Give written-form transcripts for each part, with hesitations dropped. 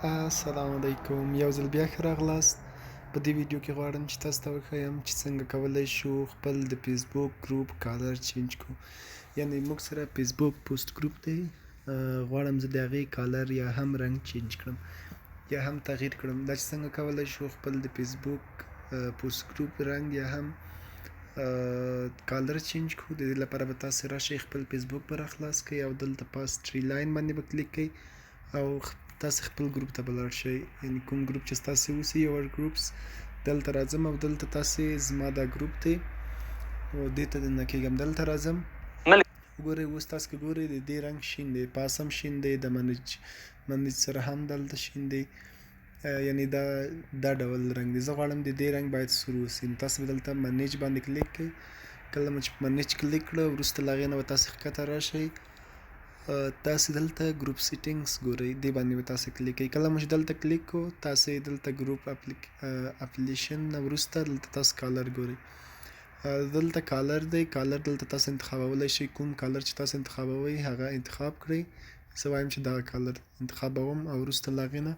السلام علیکم، یو ځل بیا ښه راغلاست. په دې ویډیو کې غواړم چې تاسو ته وښیم چې څنګه کولی شو خپل د فیسبوک ګروپ کالر چینج کړو. یعنې موږ سره فیسبوک پوسټ ګروپ دی، غواړم زه د هغې کالر یا هم رنګ چینج کړم یا هم تغیر کړم. دا چې څنګه کولی شو خپل د فیسبوک پوسټ ګروپ رنګ یا هم کالر چینج کړو. د دې لپاره به تاسې راشئ، خپل فیسبوک به راخلاص کړئ او دلته پاس تھری لاین باندې به کلیک کړئ او تاسې خپل ګروپ ته به لاړ شئ. یعنې کوم ګروپ چې ستاسې اوسي یور ګروپس، دلته راځم او دلته تاسې زما دا ګروپ دی او دې ته دننه کېږم. دلته راځم، وګورئ اوس تاسو که ګورئ د دې رنګ شین دی، پاس هم شین دی، د منیج سره هم دلته شین دی. یعنې دا ډول رنګ دی. زه غواړم د دې رنګ باید سور اوسي. نو تاسو به دلته منیج باندې کلیک کړئ. کله مو چې منیج کلیک کړه وروسته له هغې نه به تاسې ښکته راشئ، تاسې دلته ګروپ سیټینګس ګورئ، دې باندې به تاسې کلیک کړئ. کله مو چې دلته کلیک کړو تاسې دلته ګروپ اپلیکیشن نه وروسته دلته تاسو کالر ګورئ. دلته کالر دی، کالر دلته تاسو انتخابولی شئ. کوم کالر چې تاسو انتخابوئ هغه انتخاب کړئ. زه وایم چې دغه کالر انتخابوم او وروسته له هغې نه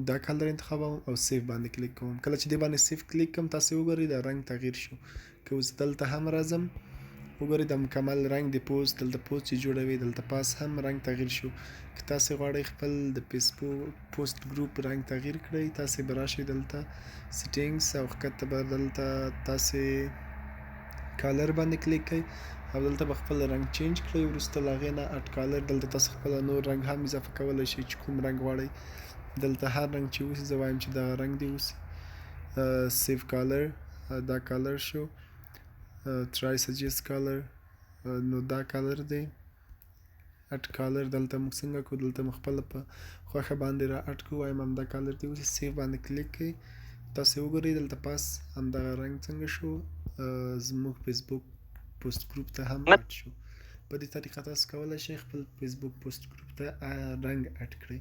دا کالر انتخابوم او سیف باندې کلیک کوم. کله چې دې باندې سیف کلیک کوم تاسې وګورئ دا رنګ تغیر شو. که اوس دلته هم راځم، وګورئ د مکمل رنګ د پوسټ، دلته پوسټ چې جوړوي دلته پاس هم رنګ تغیر شو. که تاسې غواړئ خپل د فیسبوک پوسټ ګروپ رنګ تغیر کړئ، تاسې به راشئ دلته سیټینګس او ښکته به دلته تاسې کالر باندې کلیک کړئ او دلته به خپل رنګ چینج کړئ. وروسته له هغې نه اډ کالر، دلته تاسو خپل نور رنګ هم اضافه کولی شئ چې کوم رنګ غواړئ. دلته هر رنګ چې اوسي زه وایم چې دغه رنګ دې اوسي. سیف کالر، دا کالر شو. ترای سجیست کالر، نو دا کالر دی. اډ کالر دلته موږ څنګه کړو، دلته مو خپله په خوښه باندې را اډ کړو، وایم همدا کالر دی اوسي. سیف باندې کلیک کړئ، تاسې وګورئ دلته پاس همدغه رنګ څنګه شو، زموږ فیسبوک پوسټ ګروپ ته هم اډ شو. په دې طریقه تاسو کولی شئ خپل فیسبوک پوسټ ګروپ ته رنګ اډ کړئ.